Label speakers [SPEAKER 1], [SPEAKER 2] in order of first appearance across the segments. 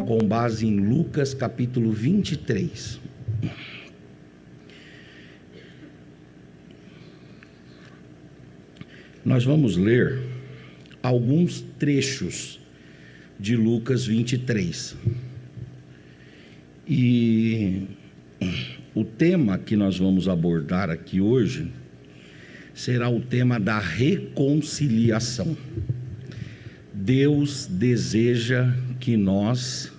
[SPEAKER 1] Com base em Lucas capítulo 23. Nós vamos ler alguns trechos de Lucas 23. E o tema que nós vamos abordar aqui hoje será o tema da reconciliação. Deus deseja que nós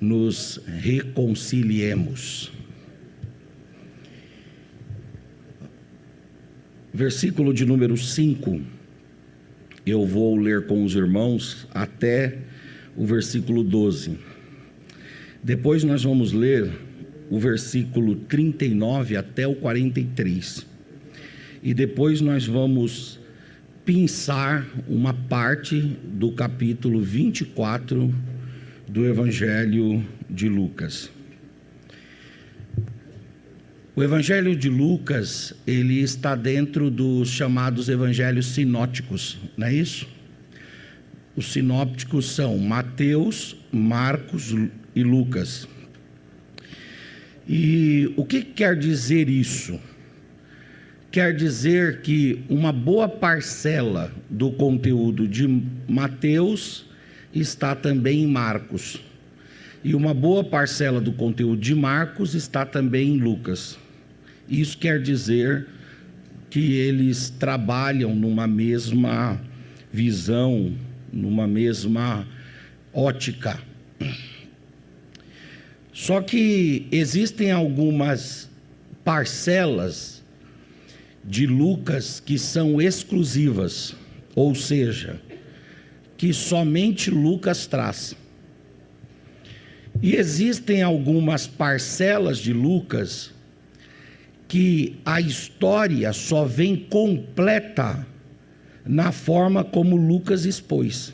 [SPEAKER 1] nos reconciliemos. Versículo de número 5, eu vou ler com os irmãos até o versículo 12. Depois nós vamos ler o versículo 39 até o 43. E depois nós vamos pensar uma parte do capítulo 24 do Evangelho de Lucas. O Evangelho de Lucas, ele está dentro dos chamados evangelhos sinóticos, não é isso? Os sinópticos são Mateus, Marcos e Lucas. E o que quer dizer isso? Quer dizer que uma boa parcela do conteúdo de Mateus está também em Marcos. E uma boa parcela do conteúdo de Marcos está também em Lucas. Isso quer dizer que eles trabalham numa mesma visão, numa mesma ótica. Só que existem algumas parcelas de Lucas que são exclusivas, ou seja, que somente Lucas traz. E existem algumas parcelas de Lucas que a história só vem completa na forma como Lucas expôs.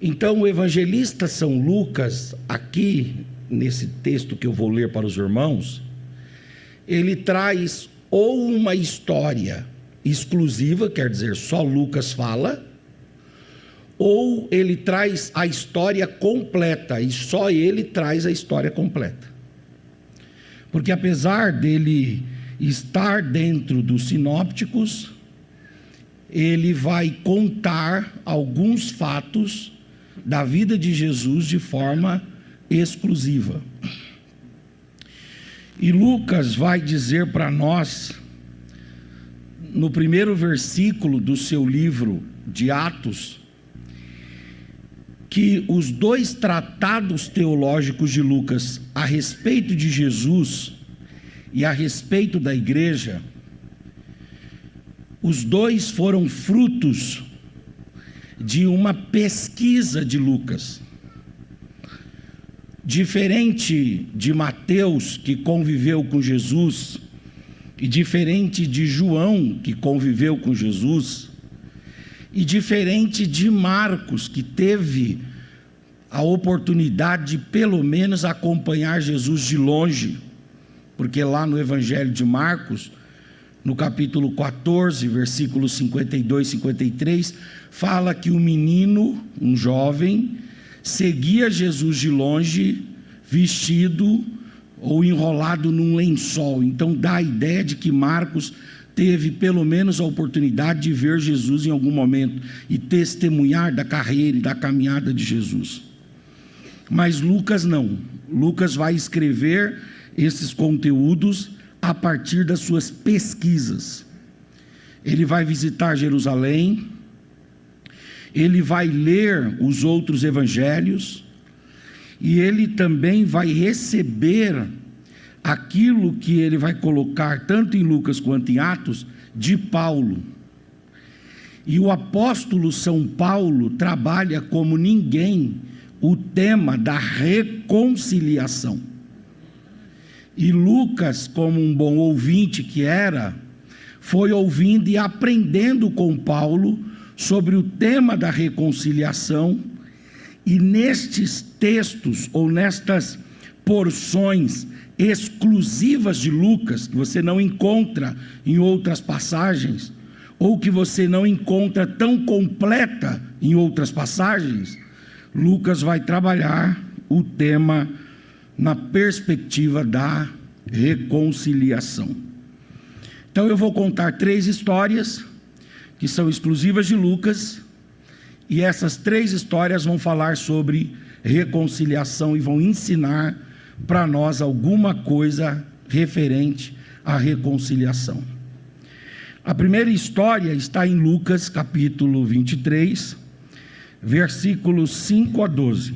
[SPEAKER 1] Então o evangelista São Lucas, aqui nesse texto que eu vou ler para os irmãos, ele traz ou uma história exclusiva, quer dizer, só Lucas fala, ou ele traz a história completa, e só ele traz a história completa. Porque apesar dele estar dentro dos sinópticos, ele vai contar alguns fatos da vida de Jesus de forma exclusiva. E Lucas vai dizer para nós, no primeiro versículo do seu livro de Atos, que os dois tratados teológicos de Lucas a respeito de Jesus e a respeito da igreja, os dois foram frutos de uma pesquisa de Lucas. Diferente de Mateus, que conviveu com Jesus, e diferente de João, que conviveu com Jesus, e diferente de Marcos, que teve a oportunidade de pelo menos acompanhar Jesus de longe, porque lá no Evangelho de Marcos, no capítulo 14, versículos 52 e 53, fala que o menino, um jovem, seguia Jesus de longe, vestido ou enrolado num lençol. Então dá a ideia de que Marcos teve pelo menos a oportunidade de ver Jesus em algum momento e testemunhar da carreira e da caminhada de Jesus. Mas Lucas não. Lucas vai escrever esses conteúdos a partir das suas pesquisas. Ele vai visitar Jerusalém, ele vai ler os outros evangelhos, e ele também vai receber aquilo que ele vai colocar tanto em Lucas quanto em Atos de Paulo. E o apóstolo São Paulo trabalha como ninguém o tema da reconciliação. E Lucas, como um bom ouvinte que era, foi ouvindo e aprendendo com Paulo sobre o tema da reconciliação. E nestes textos, ou nestas porções exclusivas de Lucas, que você não encontra em outras passagens, ou que você não encontra tão completa em outras passagens, Lucas vai trabalhar o tema na perspectiva da reconciliação. Então eu vou contar 3 histórias que são exclusivas de Lucas, e essas 3 histórias vão falar sobre reconciliação e vão ensinar para nós alguma coisa referente à reconciliação. A primeira história está em Lucas capítulo 23, versículos 5 a 12.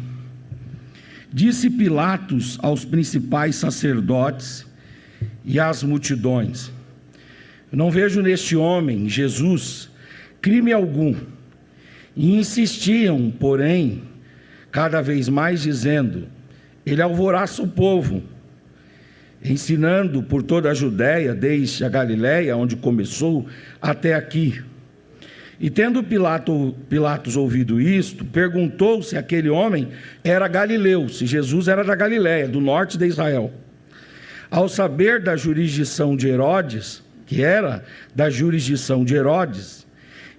[SPEAKER 1] Disse Pilatos aos principais sacerdotes e às multidões: não vejo neste homem, Jesus, crime algum. E insistiam, porém, cada vez mais dizendo: ele alvoroça o povo, ensinando por toda a Judéia, desde a Galiléia, onde começou, até aqui. E tendo Pilatos ouvido isto, perguntou se aquele homem era galileu, se Jesus era da Galiléia, do norte de Israel. Ao saber da jurisdição de Herodes, que era da jurisdição de Herodes,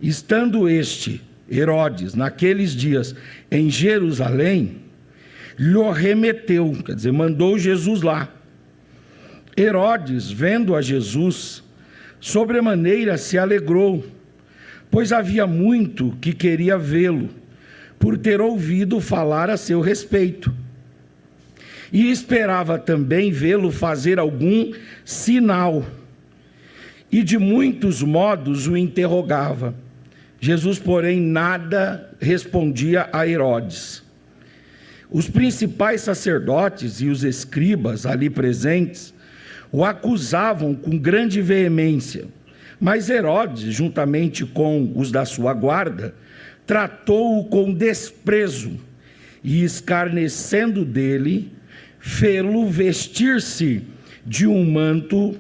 [SPEAKER 1] estando Herodes, naqueles dias em Jerusalém, lhe remeteu, quer dizer, mandou Jesus lá. Herodes, vendo a Jesus, sobremaneira se alegrou, pois havia muito que queria vê-lo, por ter ouvido falar a seu respeito. E esperava também vê-lo fazer algum sinal, e de muitos modos o interrogava. Jesus, porém, nada respondia a Herodes. Os principais sacerdotes e os escribas ali presentes o acusavam com grande veemência, mas Herodes, juntamente com os da sua guarda, tratou-o com desprezo e, escarnecendo dele, fê-lo vestir-se de um manto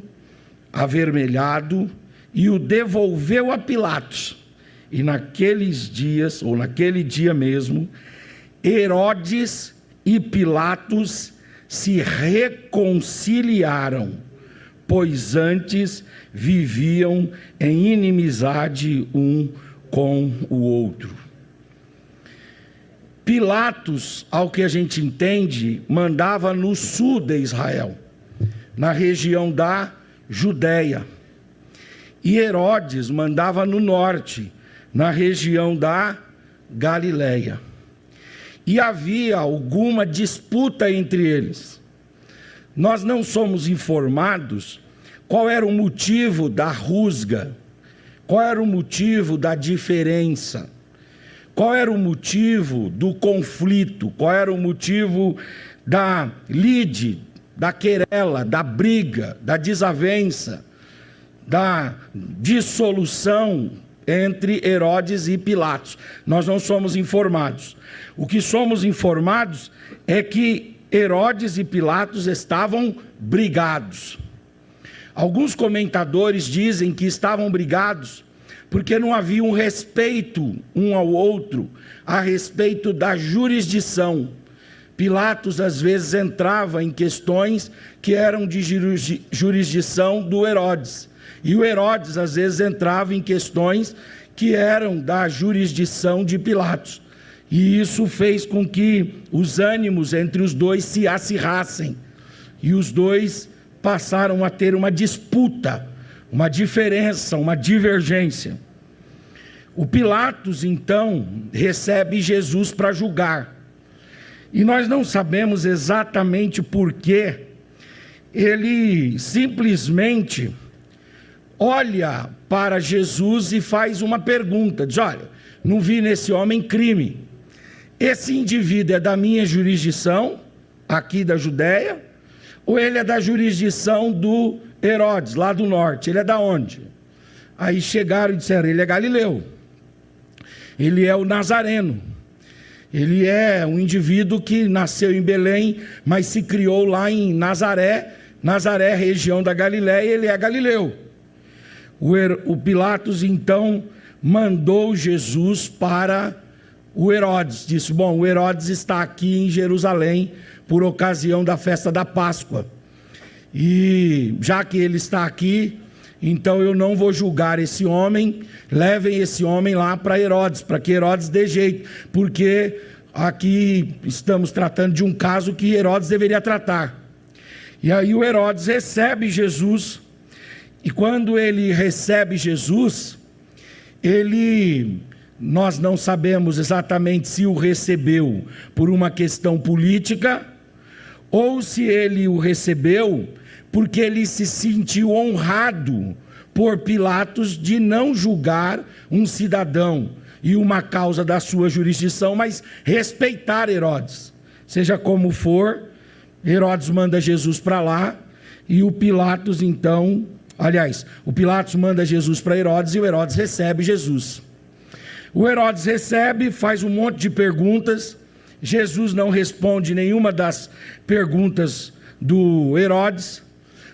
[SPEAKER 1] avermelhado e o devolveu a Pilatos. E naqueles dias, ou naquele dia mesmo, Herodes e Pilatos se reconciliaram, pois antes viviam em inimizade um com o outro. Pilatos, ao que a gente entende, mandava no sul de Israel, na região da Judéia. E Herodes mandava no norte, na região da Galiléia. E havia alguma disputa entre eles. Nós não somos informados qual era o motivo da rusga, qual era o motivo da diferença, qual era o motivo do conflito, qual era o motivo da lide, da querela, da briga, da desavença, da dissolução entre Herodes e Pilatos. Nós não somos informados. O que somos informados é que Herodes e Pilatos estavam brigados. Alguns comentadores dizem que estavam brigados porque não havia um respeito um ao outro a respeito da jurisdição. Pilatos às vezes entrava em questões que eram de jurisdição do Herodes. E o Herodes às vezes entrava em questões que eram da jurisdição de Pilatos. E isso fez com que os ânimos entre os dois se acirrassem. E os dois passaram a ter uma disputa, uma diferença, uma divergência. O Pilatos, então, recebe Jesus para julgar. E nós não sabemos exatamente por que ele simplesmente olha para Jesus e faz uma pergunta, diz: olha, não vi nesse homem crime. Esse indivíduo é da minha jurisdição, aqui da Judéia, ou ele é da jurisdição do Herodes, lá do norte? Ele é da onde? Aí chegaram e disseram: ele é galileu, ele é o nazareno, ele é um indivíduo que nasceu em Belém, mas se criou lá em Nazaré, região da Galiléia, ele é galileu. O Pilatos então mandou Jesus para o Herodes. Disse: bom, o Herodes está aqui em Jerusalém por ocasião da festa da Páscoa. E já que ele está aqui, então eu não vou julgar esse homem. Levem esse homem lá para Herodes, para que Herodes dê jeito, porque aqui estamos tratando de um caso que Herodes deveria tratar. E aí o Herodes recebe Jesus, e quando ele recebe Jesus, nós não sabemos exatamente se o recebeu por uma questão política, ou se ele o recebeu porque ele se sentiu honrado por Pilatos de não julgar um cidadão e uma causa da sua jurisdição, mas respeitar Herodes. Seja como for, Herodes manda Jesus para lá, e o Pilatos então, o Pilatos manda Jesus para Herodes, e o Herodes recebe Jesus. O Herodes recebe, faz um monte de perguntas. Jesus não responde nenhuma das perguntas do Herodes.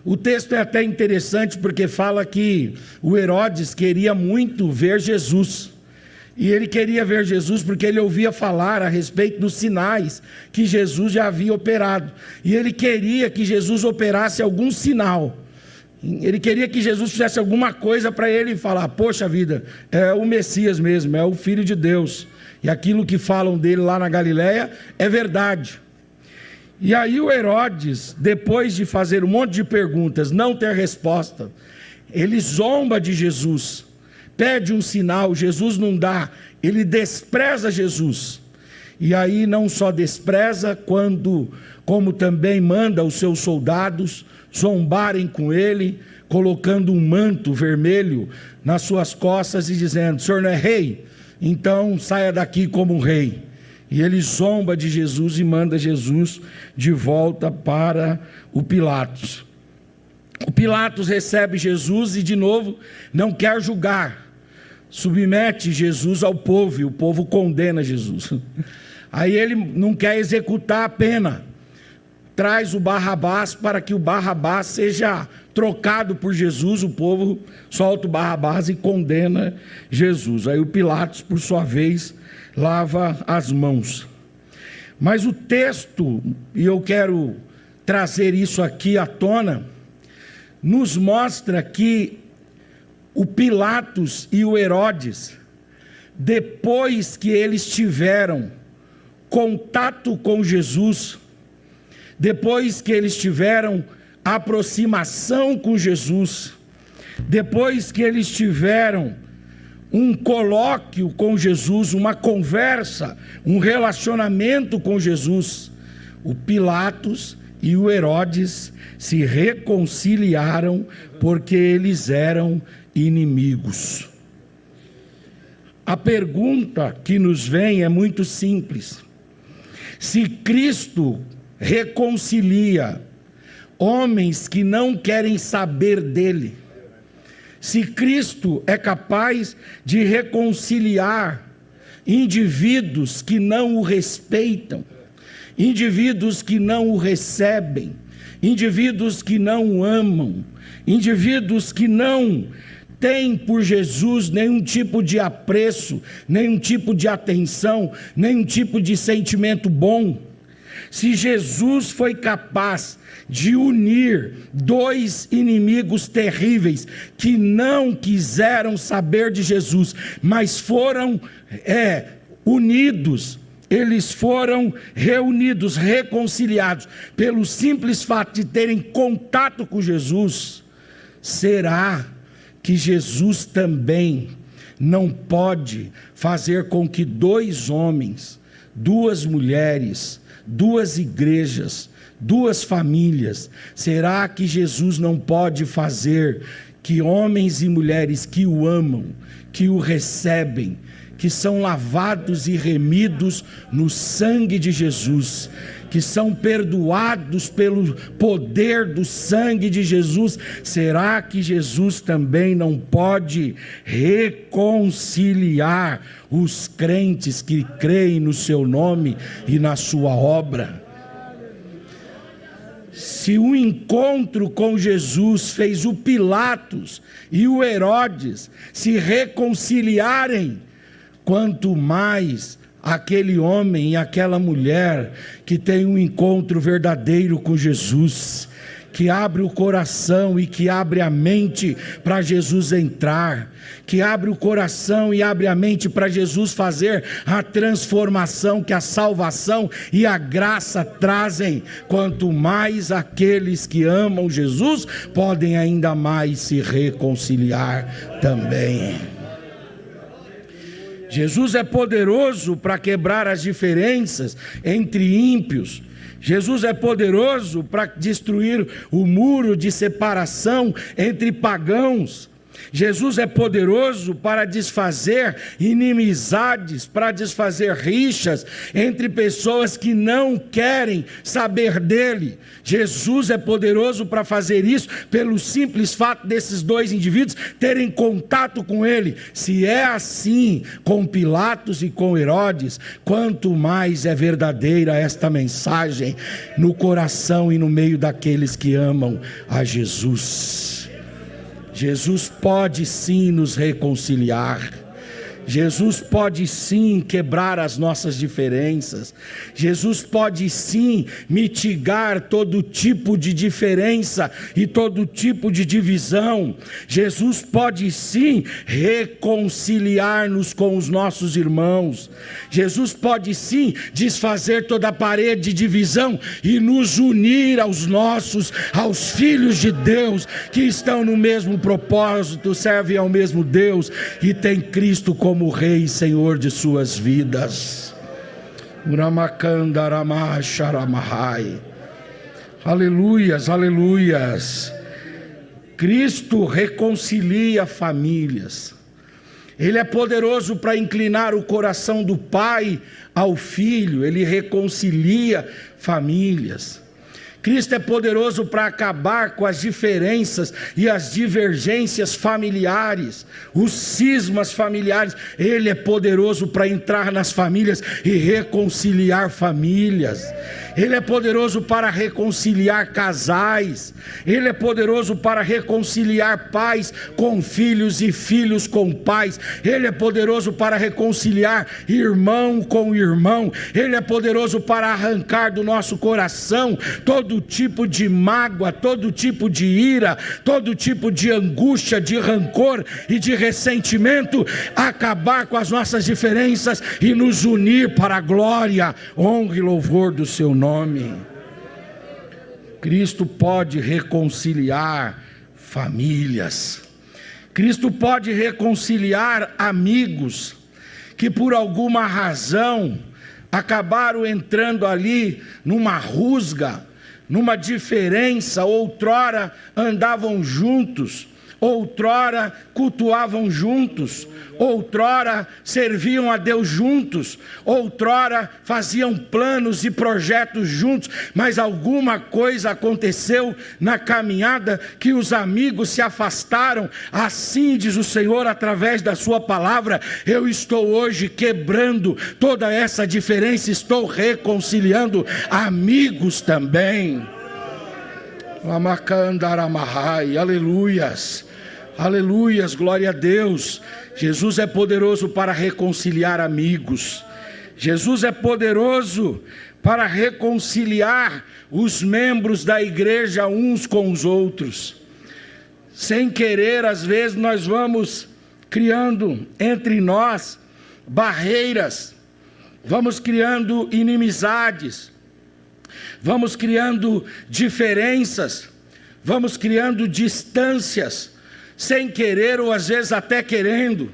[SPEAKER 1] O texto é até interessante porque fala que o Herodes queria muito ver Jesus. E ele queria ver Jesus porque ele ouvia falar a respeito dos sinais que Jesus já havia operado. E ele queria que Jesus operasse algum sinal. Ele queria que Jesus fizesse alguma coisa para ele falar: poxa vida, é o Messias mesmo, é o Filho de Deus. E aquilo que falam dele lá na Galileia é verdade. E aí o Herodes, depois de fazer um monte de perguntas, não ter resposta, ele zomba de Jesus, pede um sinal, Jesus não dá, ele despreza Jesus. E aí não só despreza, como também manda os seus soldados zombarem com ele, colocando um manto vermelho nas suas costas e dizendo: o senhor não é rei? Então saia daqui como um rei. E ele zomba de Jesus e manda Jesus de volta para o Pilatos. O Pilatos recebe Jesus e de novo não quer julgar, submete Jesus ao povo, e o povo condena Jesus. Aí ele não quer executar a pena, traz o Barrabás para que o Barrabás seja trocado por Jesus. O povo solta o Barrabás e condena Jesus. Aí o Pilatos, por sua vez, lava as mãos. Mas o texto, e eu quero trazer isso aqui à tona, nos mostra que o Pilatos e o Herodes, depois que eles tiveram contato com Jesus, depois que eles tiveram aproximação com Jesus, depois que eles tiveram um colóquio com Jesus, uma conversa, um relacionamento com Jesus, o Pilatos e o Herodes se reconciliaram porque eles eram inimigos. A pergunta que nos vem é muito simples: se Cristo reconcilia homens que não querem saber dele, se Cristo é capaz de reconciliar indivíduos que não o respeitam, indivíduos que não o recebem, indivíduos que não o amam, indivíduos que não têm por Jesus nenhum tipo de apreço, nenhum tipo de atenção, nenhum tipo de sentimento bom, se Jesus foi capaz de unir dois inimigos terríveis que não quiseram saber de Jesus, mas foram unidos, eles foram reunidos, reconciliados, pelo simples fato de terem contato com Jesus, será que Jesus também não pode fazer com que dois homens, duas mulheres, duas igrejas, duas famílias, será que Jesus não pode fazer que homens e mulheres que o amam, que o recebem, que são lavados e remidos no sangue de Jesus, que são perdoados pelo poder do sangue de Jesus, será que Jesus também não pode reconciliar os crentes que creem no seu nome e na sua obra? Se o encontro com Jesus fez o Pilatos e o Herodes se reconciliarem, quanto mais aquele homem e aquela mulher que tem um encontro verdadeiro com Jesus, que abre o coração e que abre a mente para Jesus entrar, que abre o coração e abre a mente para Jesus fazer a transformação que a salvação e a graça trazem. Quanto mais aqueles que amam Jesus podem ainda mais se reconciliar também. Jesus é poderoso para quebrar as diferenças entre ímpios. Jesus é poderoso para destruir o muro de separação entre pagãos. Jesus é poderoso para desfazer inimizades, para desfazer rixas entre pessoas que não querem saber dele. Jesus é poderoso para fazer isso pelo simples fato desses dois indivíduos terem contato com ele. Se é assim com Pilatos e com Herodes, quanto mais é verdadeira esta mensagem no coração e no meio daqueles que amam a Jesus. Jesus pode sim nos reconciliar. Jesus pode sim quebrar as nossas diferenças. Jesus pode sim mitigar todo tipo de diferença e todo tipo de divisão. Jesus pode sim reconciliar-nos com os nossos irmãos. Jesus pode sim desfazer toda a parede de divisão e nos unir aos filhos de Deus que estão no mesmo propósito, servem ao mesmo Deus e têm Cristo como Rei e Senhor de suas vidas. Aleluias, aleluias. Cristo reconcilia famílias. Ele é poderoso para inclinar o coração do pai ao filho. Ele reconcilia famílias. Cristo é poderoso para acabar com as diferenças e as divergências familiares, os cismas familiares. Ele é poderoso para entrar nas famílias e reconciliar famílias. Ele é poderoso para reconciliar casais. Ele é poderoso para reconciliar pais com filhos e filhos com pais. Ele é poderoso para reconciliar irmão com irmão. Ele é poderoso para arrancar do nosso coração todo tipo de mágoa, todo tipo de ira, todo tipo de angústia, de rancor e de ressentimento, acabar com as nossas diferenças e nos unir para a glória, honra e louvor do seu nome. Cristo pode reconciliar famílias. Cristo pode reconciliar amigos que por alguma razão acabaram entrando ali numa rusga, numa diferença. Outrora andavam juntos, outrora cultuavam juntos, outrora serviam a Deus juntos, outrora faziam planos e projetos juntos, mas alguma coisa aconteceu na caminhada que os amigos se afastaram. Assim diz o Senhor através da sua palavra: eu estou hoje quebrando toda essa diferença, estou reconciliando amigos também. Aleluias, aleluias, glória a Deus. Jesus é poderoso para reconciliar amigos. Jesus é poderoso para reconciliar os membros da igreja uns com os outros. Sem querer, às vezes nós vamos criando entre nós barreiras, vamos criando inimizades, vamos criando diferenças, vamos criando distâncias, sem querer ou às vezes até querendo,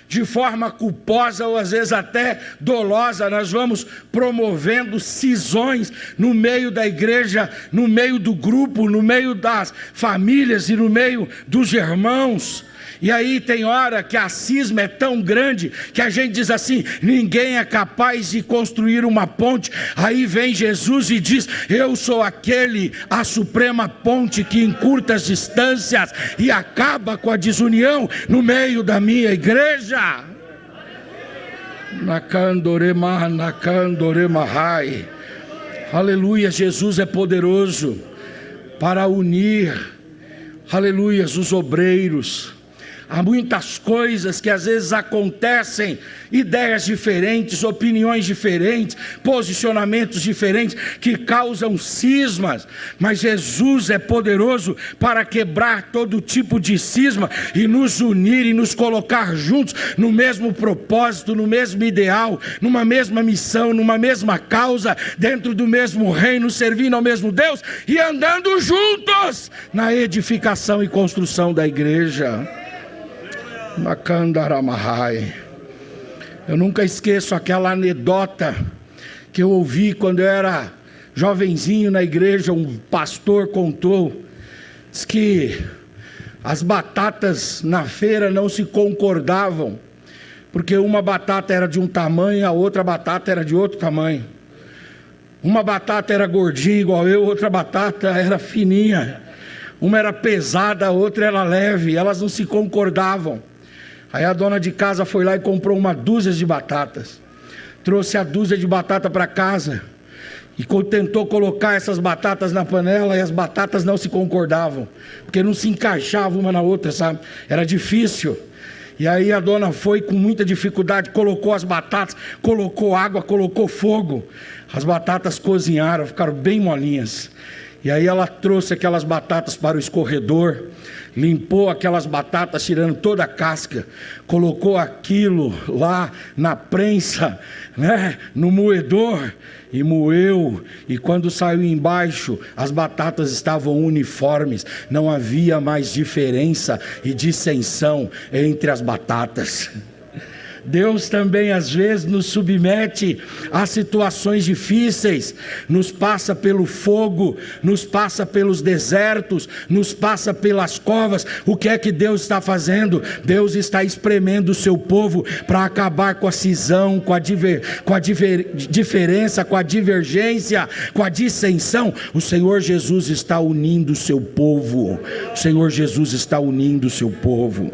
[SPEAKER 1] de forma culposa ou às vezes até dolosa. Nós vamos promovendo cisões no meio da igreja, no meio do grupo, no meio das famílias e no meio dos irmãos. E aí tem hora que a cisma é tão grande que a gente diz assim: ninguém é capaz de construir uma ponte. Aí vem Jesus e diz: eu sou a suprema ponte que encurta as distâncias e acaba com a desunião no meio da minha igreja. Aleluia, Jesus é poderoso para unir, aleluia, os obreiros. há muitas coisas que às vezes acontecem, ideias diferentes, opiniões diferentes, posicionamentos diferentes, que causam cismas, mas Jesus é poderoso para quebrar todo tipo de cisma e nos unir e nos colocar juntos no mesmo propósito, no mesmo ideal, numa mesma missão, numa mesma causa, dentro do mesmo reino, servindo ao mesmo Deus e andando juntos na edificação e construção da igreja. Macandaramahai. Eu nunca esqueço aquela anedota que eu ouvi quando eu era jovenzinho na igreja. Um pastor contou, diz que as batatas na feira não se concordavam, porque uma batata era de um tamanho, a outra batata era de outro tamanho. Uma batata era gordinha igual eu, outra batata era fininha. Uma era pesada, a outra era leve, elas não se concordavam. Aí a dona de casa foi lá e comprou uma dúzia de batatas. Trouxe a dúzia de batata para casa e tentou colocar essas batatas na panela, e as batatas não se concordavam, porque não se encaixavam uma na outra, sabe? Era difícil. E aí a dona foi com muita dificuldade, colocou as batatas, colocou água, colocou fogo. As batatas cozinharam, ficaram bem molinhas. E aí ela trouxe aquelas batatas para o escorredor, limpou aquelas batatas, tirando toda a casca, colocou aquilo lá na prensa, né, no moedor, e moeu. E quando saiu embaixo, as batatas estavam uniformes, não havia mais diferença e dissensão entre as batatas. Deus também às vezes nos submete a situações difíceis, nos passa pelo fogo, nos passa pelos desertos, nos passa pelas covas. O que é que Deus está fazendo? Deus está espremendo o seu povo para acabar com a cisão, com a diferença, com a divergência, com a dissensão. O Senhor Jesus está unindo o seu povo. O Senhor Jesus está unindo o seu povo.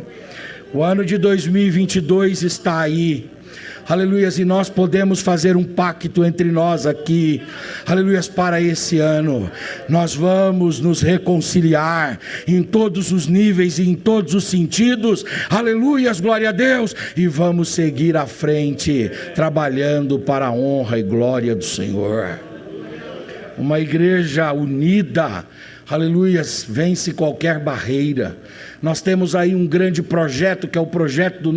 [SPEAKER 1] O ano de 2022 está aí, aleluias, e nós podemos fazer um pacto entre nós aqui, aleluias, para esse ano. Nós vamos nos reconciliar em todos os níveis e em todos os sentidos, aleluias, glória a Deus, e vamos seguir à frente, trabalhando para a honra e glória do Senhor. Uma igreja unida, aleluias, vence qualquer barreira. Nós temos aí um grande projeto, que é o projeto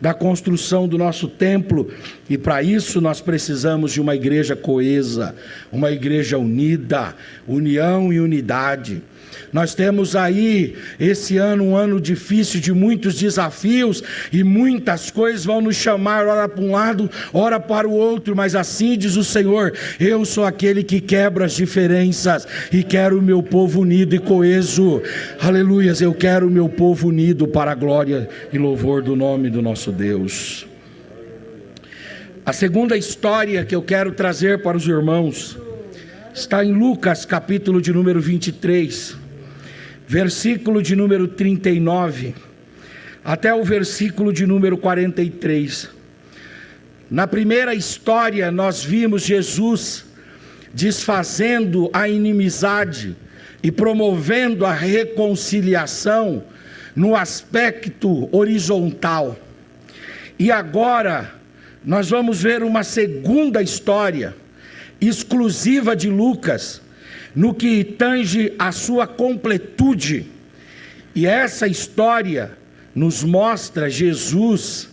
[SPEAKER 1] da construção do nosso templo, e para isso nós precisamos de uma igreja coesa, uma igreja unida, união e unidade. Nós temos aí esse ano um ano difícil, de muitos desafios, e muitas coisas vão nos chamar, ora para um lado, ora para o outro, mas assim diz o Senhor: eu sou aquele que quebra as diferenças e quero o meu povo unido e coeso. Aleluias, eu quero o meu povo unido para a glória e louvor do nome do nosso Deus. A segunda história que eu quero trazer para os irmãos está em Lucas, capítulo de número 23, versículo de número 39, até o versículo de número 43. Na primeira história, nós vimos Jesus desfazendo a inimizade e promovendo a reconciliação no aspecto horizontal. E agora, nós vamos ver uma segunda história, exclusiva de Lucas, no que tange a sua completude. E essa história nos mostra Jesus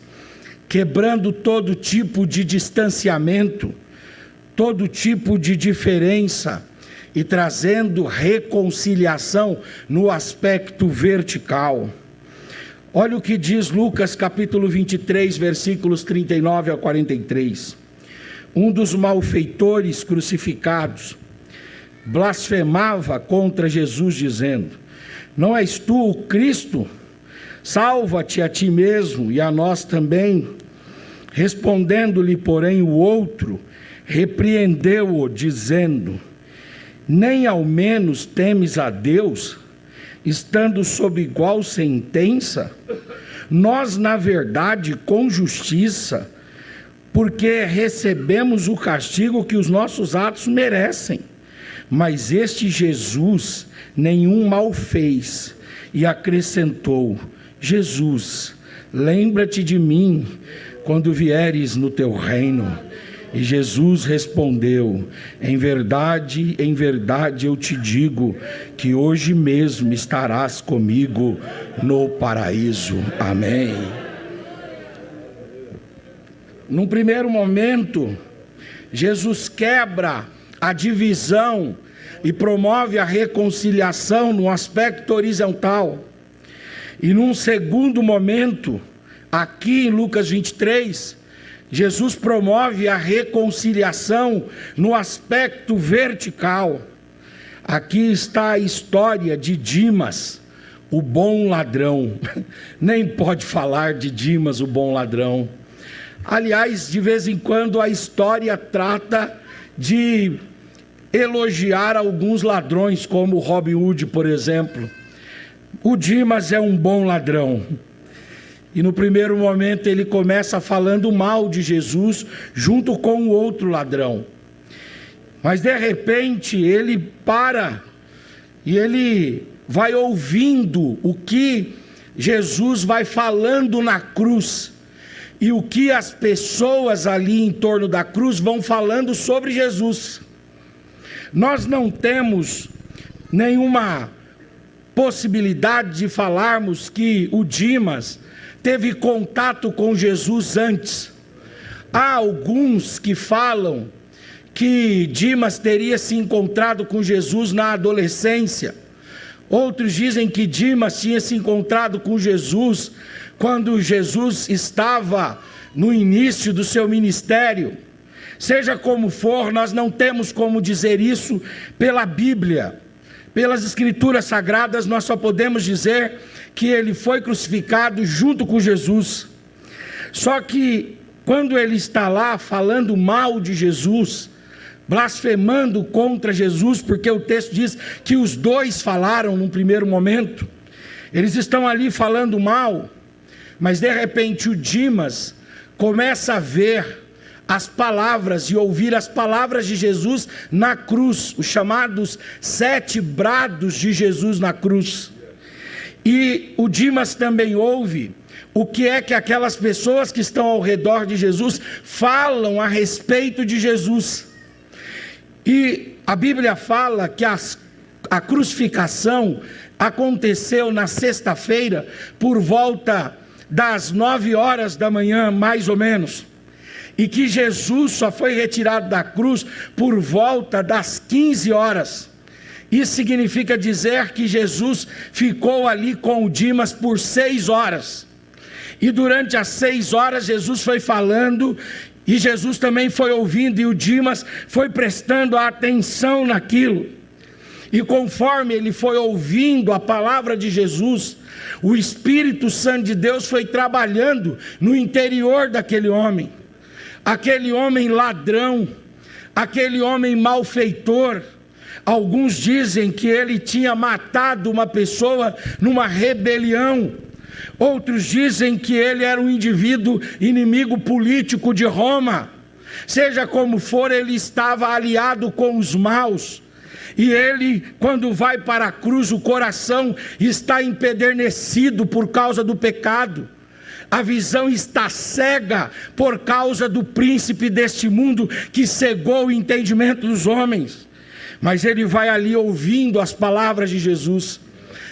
[SPEAKER 1] quebrando todo tipo de distanciamento, todo tipo de diferença, e trazendo reconciliação no aspecto vertical. Olha o que diz Lucas capítulo 23, versículos 39 a 43. Um dos malfeitores crucificados blasfemava contra Jesus, dizendo: não és tu o Cristo? Salva-te a ti mesmo e a nós também. Respondendo-lhe, porém, o outro repreendeu-o, dizendo: nem ao menos temes a Deus, estando sob igual sentença? Nós, na verdade, com justiça, porque recebemos o castigo que os nossos atos merecem. Mas este Jesus nenhum mal fez. E acrescentou: Jesus, lembra-te de mim quando vieres no teu reino. E Jesus respondeu: em verdade eu te digo, que hoje mesmo estarás comigo no paraíso. Amém. Num primeiro momento, Jesus quebra a divisão e promove a reconciliação no aspecto horizontal. E num segundo momento, aqui em Lucas 23, Jesus promove a reconciliação no aspecto vertical. Aqui está a história de Dimas, o bom ladrão. Nem pode falar de Dimas, o bom ladrão. Aliás, de vez em quando a história trata de elogiar alguns ladrões, como Robin Hood, por exemplo. O Dimas é um bom ladrão. E no primeiro momento ele começa falando mal de Jesus junto com o outro ladrão. Mas de repente ele para e ele vai ouvindo o que Jesus vai falando na cruz. E o que as pessoas ali em torno da cruz vão falando sobre Jesus. Nós não temos nenhuma possibilidade de falarmos que o Dimas teve contato com Jesus antes. Há alguns que falam que Dimas teria se encontrado com Jesus na adolescência. Outros dizem que Dimas tinha se encontrado com Jesus quando Jesus estava no início do seu ministério. Seja como for, nós não temos como dizer isso pela Bíblia. Pelas Escrituras Sagradas, nós só podemos dizer que ele foi crucificado junto com Jesus. Só que quando ele está lá falando mal de Jesus, blasfemando contra Jesus, porque o texto diz que os dois falaram num primeiro momento, eles estão ali falando mal, mas de repente o Dimas começa a ver as palavras e ouvir as palavras de Jesus na cruz, os chamados 7 brados de Jesus na cruz. E o Dimas também ouve o que é que aquelas pessoas que estão ao redor de Jesus falam a respeito de Jesus. E a Bíblia fala que a crucificação aconteceu na sexta-feira por volta das 9 horas da manhã, mais ou menos. E que Jesus só foi retirado da cruz por volta das 15 horas. Isso significa dizer que Jesus ficou ali com o Dimas por 6 horas. E durante as 6 horas Jesus foi falando, e Jesus também foi ouvindo, e o Dimas foi prestando atenção naquilo. E conforme ele foi ouvindo a palavra de Jesus, o Espírito Santo de Deus foi trabalhando no interior daquele homem. Aquele homem ladrão, aquele homem malfeitor. Alguns dizem que ele tinha matado uma pessoa numa rebelião. Outros dizem que ele era um indivíduo inimigo político de Roma. Seja como for, ele estava aliado com os maus. E ele, quando vai para a cruz, o coração está empedernecido por causa do pecado. A visão está cega por causa do príncipe deste mundo que cegou o entendimento dos homens. Mas ele vai ali ouvindo as palavras de Jesus.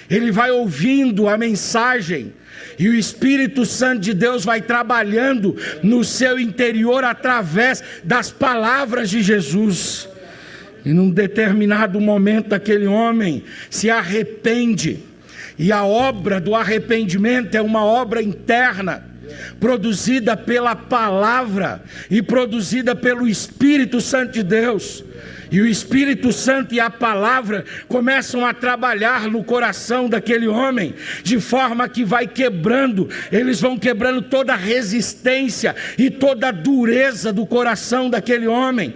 [SPEAKER 1] Ele vai ouvindo a mensagem. E o Espírito Santo de Deus vai trabalhando no seu interior através das palavras de Jesus. E num determinado momento aquele homem se arrepende. E a obra do arrependimento é uma obra interna, produzida pela palavra e produzida pelo Espírito Santo de Deus. E o Espírito Santo e a palavra começam a trabalhar no coração daquele homem, de forma que vai quebrando, eles vão quebrando toda a resistência e toda a dureza do coração daquele homem.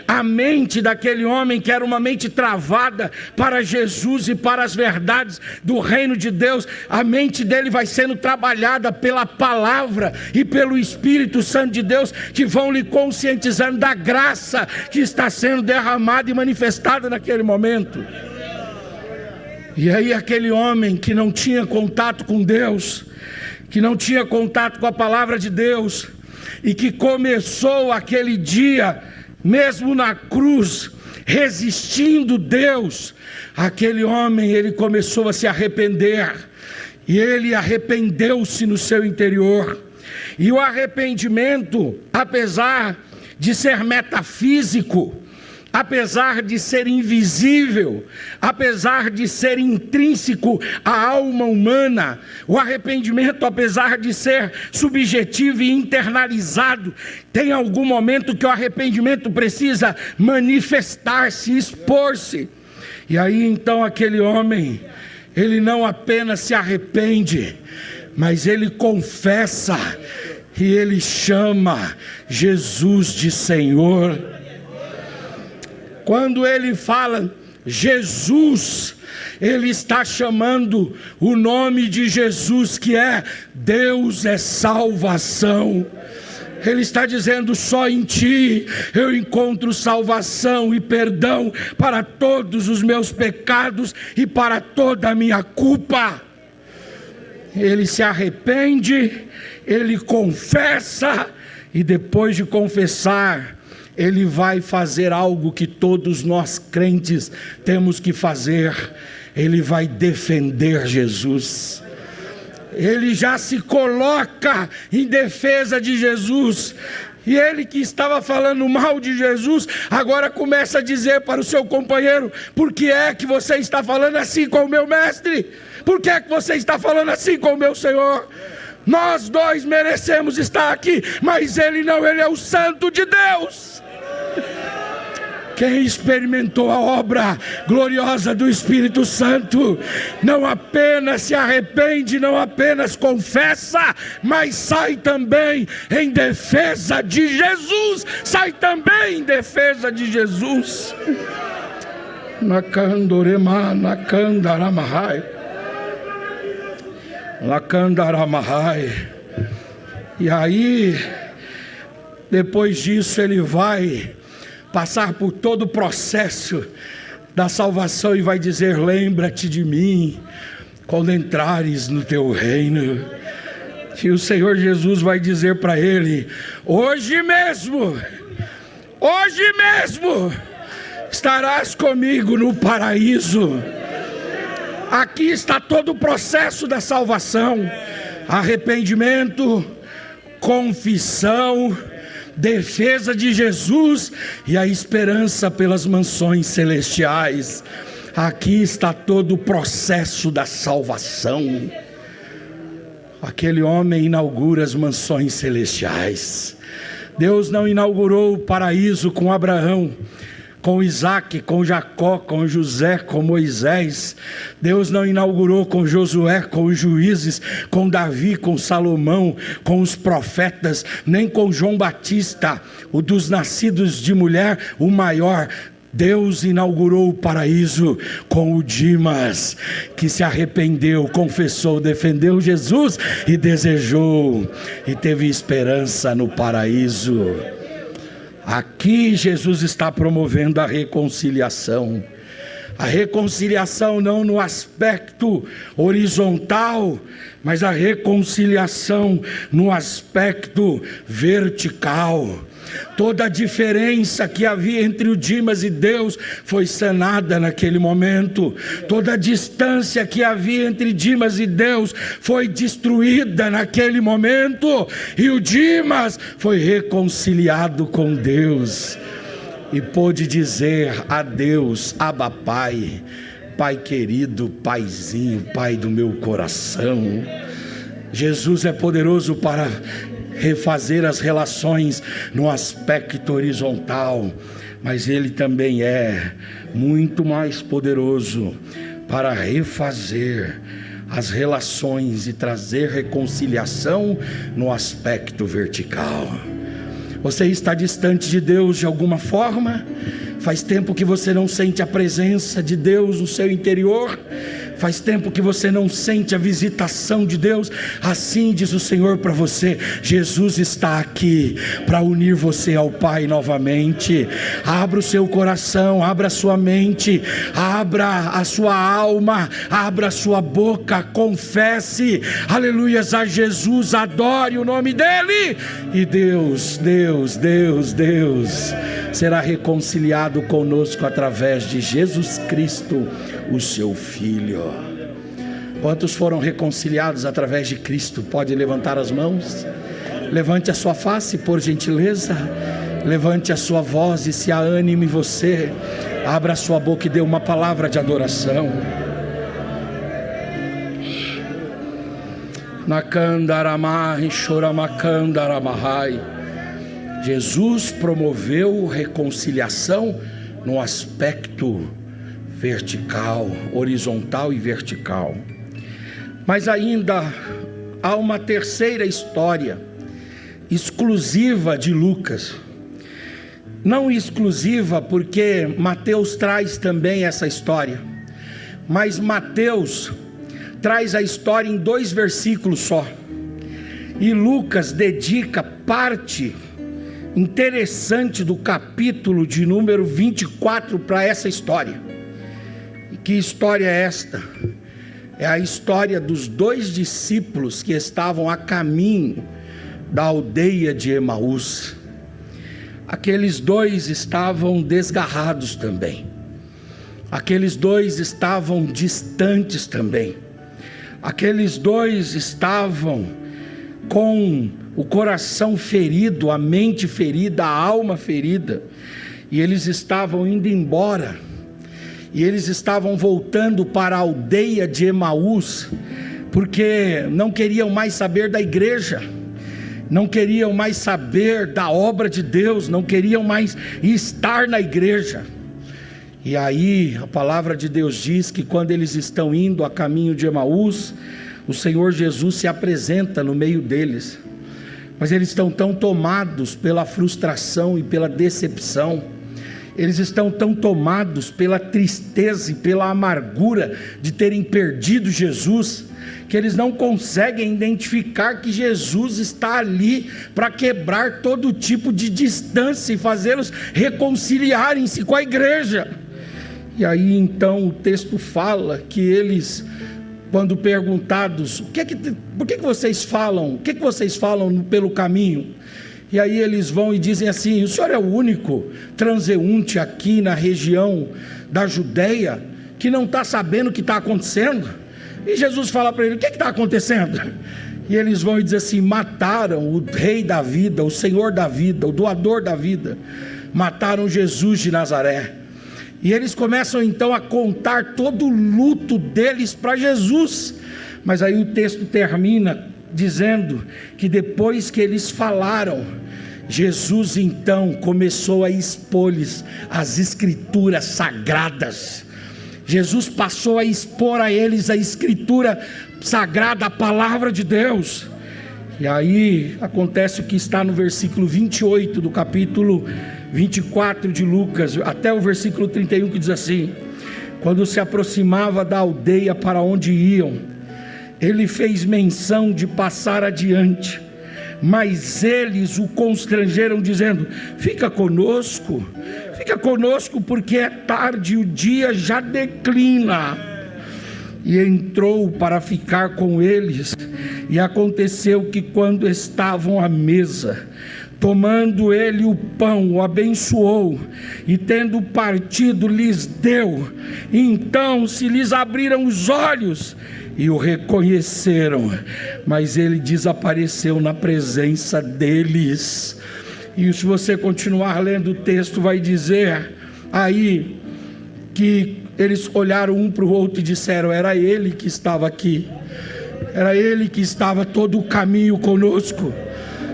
[SPEAKER 1] A mente daquele homem, que era uma mente travada para Jesus e para as verdades do reino de Deus, a mente dele vai sendo trabalhada pela palavra e pelo Espírito Santo de Deus, que vão lhe conscientizando da graça que está sendo derramada e manifestada naquele momento. E aí aquele homem que não tinha contato com Deus, que não tinha contato com a palavra de Deus, e que começou aquele dia, mesmo na cruz, resistindo Deus, aquele homem, ele começou a se arrepender, e ele arrependeu-se no seu interior. E o arrependimento, apesar de ser metafísico, apesar de ser invisível, apesar de ser intrínseco à alma humana, o arrependimento, apesar de ser subjetivo e internalizado, tem algum momento que o arrependimento precisa manifestar-se, expor-se. E aí então aquele homem, ele não apenas se arrepende, mas ele confessa e ele chama Jesus de Senhor. Quando ele fala Jesus, ele está chamando o nome de Jesus, que é Deus é salvação. Ele está dizendo: só em ti eu encontro salvação e perdão para todos os meus pecados e para toda a minha culpa. Ele se arrepende, ele confessa, e depois de confessar, ele vai fazer algo que todos nós crentes temos que fazer. Ele vai defender Jesus. Ele já se coloca em defesa de Jesus. E ele que estava falando mal de Jesus, agora começa a dizer para o seu companheiro: por que é que você está falando assim com o meu mestre? Por que é que você está falando assim com o meu Senhor? Nós dois merecemos estar aqui, mas ele não, ele é o Santo de Deus. Quem experimentou a obra gloriosa do Espírito Santo, não apenas se arrepende, não apenas confessa, mas sai também em defesa de Jesus. Sai também em defesa de Jesus. Nakandorema, nakandaramahai, nakandaramahai. E aí, depois disso, ele vai passar por todo o processo da salvação e vai dizer: lembra-te de mim quando entrares no teu reino. E o Senhor Jesus vai dizer para ele: hoje mesmo estarás comigo no paraíso. Aqui está todo o processo da salvação: arrependimento, confissão, defesa de Jesus e a esperança pelas mansões celestiais. Aqui está todo o processo da salvação. Aquele homem inaugura as mansões celestiais. Deus não inaugurou o paraíso com Abraão, com Isaac, com Jacó, com José, com Moisés. Deus não inaugurou com Josué, com os juízes, com Davi, com Salomão, com os profetas, nem com João Batista, o dos nascidos de mulher, o maior. Deus inaugurou o paraíso com o Dimas, que se arrependeu, confessou, defendeu Jesus e desejou, e teve esperança no paraíso. Aqui Jesus está promovendo a reconciliação. A reconciliação não no aspecto horizontal, mas a reconciliação no aspecto vertical. Toda a diferença que havia entre o Dimas e Deus foi sanada naquele momento. Toda a distância que havia entre Dimas e Deus foi destruída naquele momento. E o Dimas foi reconciliado com Deus e pôde dizer a Deus: Abba Pai, Pai querido, Paizinho, Pai do meu coração. Jesus é poderoso para refazer as relações no aspecto horizontal, mas Ele também é muito mais poderoso para refazer as relações e trazer reconciliação no aspecto vertical. Você está distante de Deus de alguma forma? Faz tempo que você não sente a presença de Deus no seu interior? Faz tempo que você não sente a visitação de Deus. Assim diz o Senhor para você: Jesus está aqui para unir você ao Pai novamente. Abra o seu coração, abra a sua mente, abra a sua alma, abra a sua boca, confesse, aleluias, a Jesus, adore o nome dEle, e Deus será reconciliado conosco através de Jesus Cristo, o seu Filho. Quantos foram reconciliados através de Cristo? Pode levantar as mãos. Levante a sua face, por gentileza. Levante a sua voz e se há ânimo em você, abra a sua boca e dê uma palavra de adoração. Nakandaramai, choramakandaramahai. Jesus promoveu reconciliação no aspecto vertical, horizontal e vertical. Mas ainda há uma terceira história, exclusiva de Lucas. Não exclusiva porque Mateus traz também essa história, mas Mateus traz a história em 2 versículos só, e Lucas dedica parte interessante do capítulo de número 24 para essa história. E que história é esta? É a história dos 2 discípulos que estavam a caminho da aldeia de Emaús. Aqueles 2 estavam desgarrados também. Aqueles 2 estavam distantes também. Aqueles 2 estavam com o coração ferido, a mente ferida, a alma ferida. E eles estavam indo embora. E eles estavam voltando para a aldeia de Emaús, porque não queriam mais saber da igreja, não queriam mais saber da obra de Deus, não queriam mais estar na igreja. E aí a palavra de Deus diz que quando eles estão indo a caminho de Emaús, o Senhor Jesus se apresenta no meio deles. Mas eles estão tão tomados pela frustração e pela decepção, eles estão tão tomados pela tristeza e pela amargura de terem perdido Jesus, que eles não conseguem identificar que Jesus está ali para quebrar todo tipo de distância e fazê-los reconciliarem-se com a igreja. E aí então o texto fala que eles, quando perguntados, por que vocês falam, o que vocês falam pelo caminho? E aí eles vão e dizem assim: o senhor é o único transeunte aqui na região da Judeia que não está sabendo o que está acontecendo? E Jesus fala para ele: o que está acontecendo? E eles vão e dizem assim: mataram o rei da vida, o senhor da vida, o doador da vida, mataram Jesus de Nazaré. E eles começam então a contar todo o luto deles para Jesus. Mas aí o texto termina dizendo que depois que eles falaram, Jesus então começou a expor-lhes as escrituras sagradas. Jesus passou a expor a eles a escritura sagrada, a palavra de Deus. E aí acontece o que está no versículo 28 do capítulo 24 de Lucas, até o versículo 31, que diz assim: quando se aproximava da aldeia para onde iam, ele fez menção de passar adiante, mas eles o constrangeram, dizendo: fica conosco, porque é tarde, o dia já declina. E entrou para ficar com eles. E aconteceu que quando estavam à mesa, tomando ele o pão, o abençoou, e tendo partido, lhes deu. Então se lhes abriram os olhos e o reconheceram, mas ele desapareceu na presença deles. E se você continuar lendo o texto, vai dizer aí que eles olharam um para o outro e disseram: era ele que estava aqui, era ele que estava todo o caminho conosco.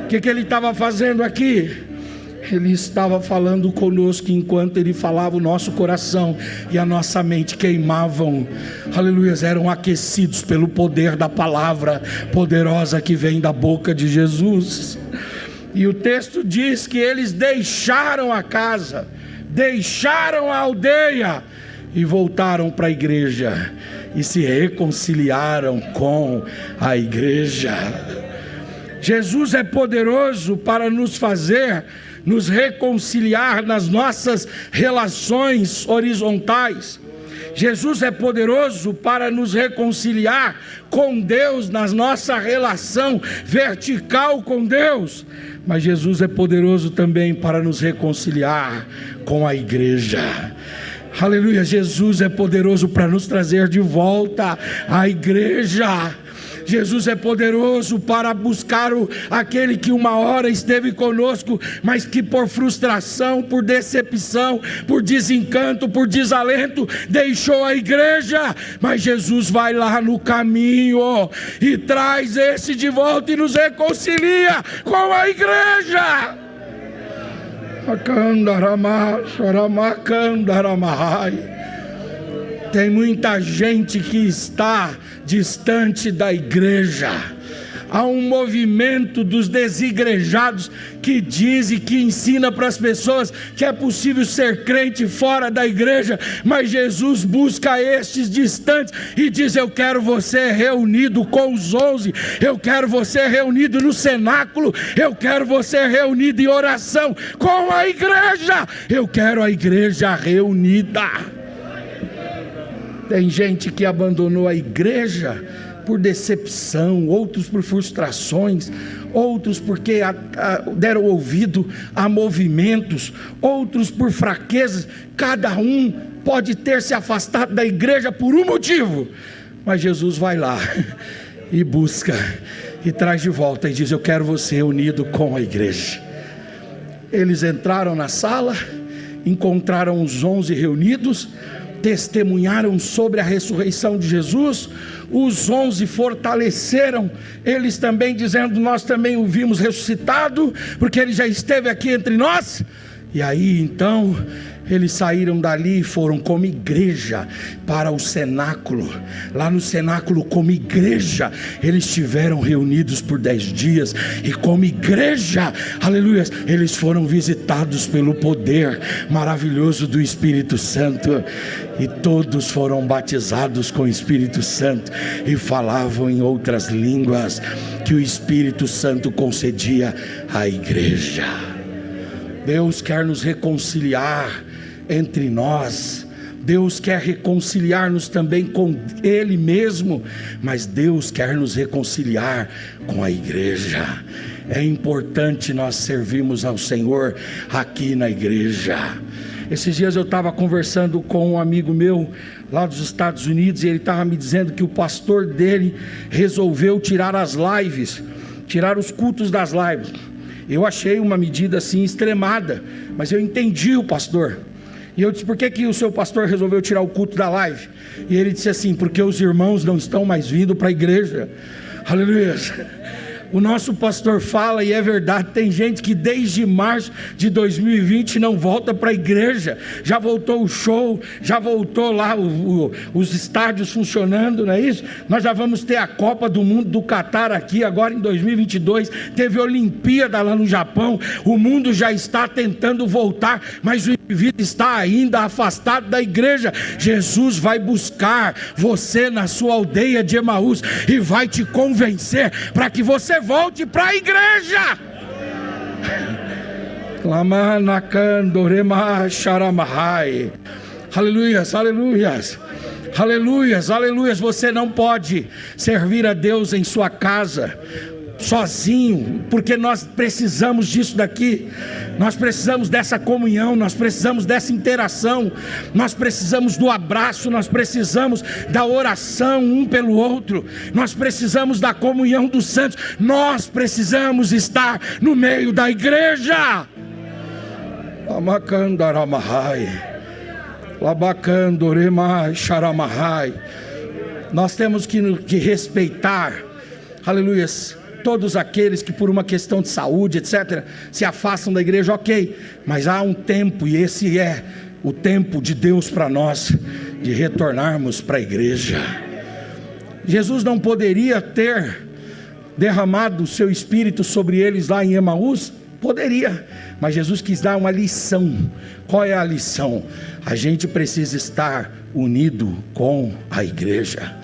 [SPEAKER 1] O que ele estava fazendo aqui? Ele estava falando conosco, enquanto ele falava, o nosso coração e a nossa mente queimavam, aleluia, eram aquecidos pelo poder da palavra poderosa que vem da boca de Jesus. E o texto diz que eles deixaram a casa, deixaram a aldeia e voltaram para a igreja. e se reconciliaram com a igreja. Jesus é poderoso para nos reconciliar nas nossas relações horizontais. Jesus é poderoso para nos reconciliar com Deus na nossa relação vertical com Deus. Mas Jesus é poderoso também para nos reconciliar com a igreja. Aleluia, Jesus é poderoso para nos trazer de volta à igreja. Jesus é poderoso para buscar aquele que uma hora esteve conosco, mas que por frustração, por decepção, por desencanto, por desalento, deixou a igreja. Mas Jesus vai lá no caminho e traz esse de volta e nos reconcilia com a igreja. Tem muita gente que está distante da igreja. Há um movimento dos desigrejados que diz e que ensina para as pessoas que é possível ser crente fora da igreja, mas Jesus busca estes distantes e diz: eu quero você reunido com os 11, eu quero você reunido no cenáculo, eu quero você reunido em oração com a igreja, eu quero a igreja reunida. Tem gente que abandonou a igreja por decepção, outros por frustrações, outros porque deram ouvido a movimentos, outros por fraquezas. Cada um pode ter se afastado da igreja por um motivo, mas Jesus vai lá e busca e traz de volta e diz: eu quero você unido com a igreja. Eles entraram na sala, encontraram os 11 reunidos, testemunharam sobre a ressurreição de Jesus. Os 11 fortaleceram eles também, dizendo: nós também o vimos ressuscitado, porque ele já esteve aqui entre nós. E aí então eles saíram dali e foram como igreja para o cenáculo. Lá no cenáculo, como igreja, eles estiveram reunidos por 10 dias. E como igreja, aleluia, eles foram visitados pelo poder maravilhoso do Espírito Santo. E todos foram batizados com o Espírito Santo e falavam em outras línguas que o Espírito Santo concedia à igreja. Deus quer nos reconciliar entre nós. Deus quer reconciliar-nos também com Ele mesmo, mas Deus quer nos reconciliar com a igreja. É importante nós servirmos ao Senhor aqui na igreja. Esses dias eu estava conversando com um amigo meu lá dos Estados Unidos, e ele estava me dizendo que o pastor dele resolveu tirar as lives, tirar os cultos das lives. Eu achei uma medida assim extremada, mas eu entendi o pastor. E eu disse: por que o seu pastor resolveu tirar o culto da live? E ele disse assim: porque os irmãos não estão mais vindo para a igreja. Aleluia. O nosso pastor fala, e é verdade, tem gente que desde março de 2020 não volta para a igreja. Já voltou o show, já voltou lá os estádios funcionando, não é isso? Nós já vamos ter a Copa do Mundo do Catar aqui agora em 2022, teve Olimpíada lá no Japão. O mundo já está tentando voltar, mas o indivíduo está ainda afastado da igreja. Jesus vai buscar você na sua aldeia de Emaús e vai te convencer para que você volte para a igreja. Aleluias, aleluias, aleluias, aleluias. Você não pode servir a Deus em sua casa sozinho, porque nós precisamos disso daqui. Nós precisamos dessa comunhão, nós precisamos dessa interação, nós precisamos do abraço, nós precisamos da oração um pelo outro, nós precisamos da comunhão dos santos, nós precisamos estar no meio da igreja. Nós temos que respeitar, aleluias, todos aqueles que por uma questão de saúde, etc., se afastam da igreja, ok, mas há um tempo, e esse é o tempo de Deus para nós, de retornarmos para a igreja. Jesus não poderia ter derramado o seu Espírito sobre eles lá em Emaús? Poderia, mas Jesus quis dar uma lição. Qual é a lição? A gente precisa estar unido com a igreja.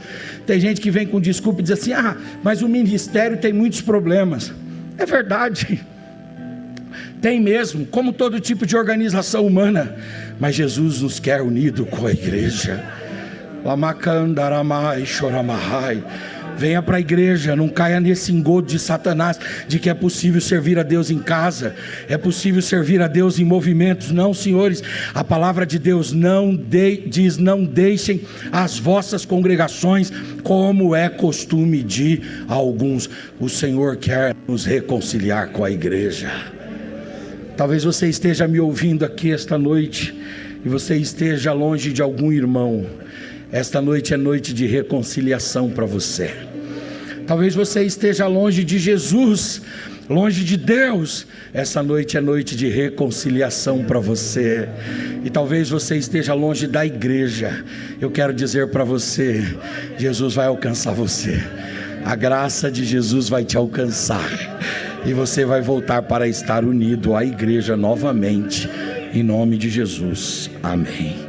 [SPEAKER 1] Tem gente que vem com desculpa e diz assim: mas o ministério tem muitos problemas. É verdade, tem mesmo, como todo tipo de organização humana, mas Jesus nos quer unido com a igreja. Lamacandaramai, choramahai. Venha para a igreja, não caia nesse engodo de Satanás, de que é possível servir a Deus em casa, é possível servir a Deus em movimentos. Não, senhores, a palavra de Deus diz: não deixem as vossas congregações, como é costume de alguns. O Senhor quer nos reconciliar com a igreja. Talvez você esteja me ouvindo aqui esta noite, e você esteja longe de algum irmão. Esta noite é noite de reconciliação para você. Talvez você esteja longe de Jesus, longe de Deus. Essa noite é noite de reconciliação para você. E talvez você esteja longe da igreja. Eu quero dizer para você: Jesus vai alcançar você. A graça de Jesus vai te alcançar, e você vai voltar para estar unido à igreja novamente, em nome de Jesus. Amém.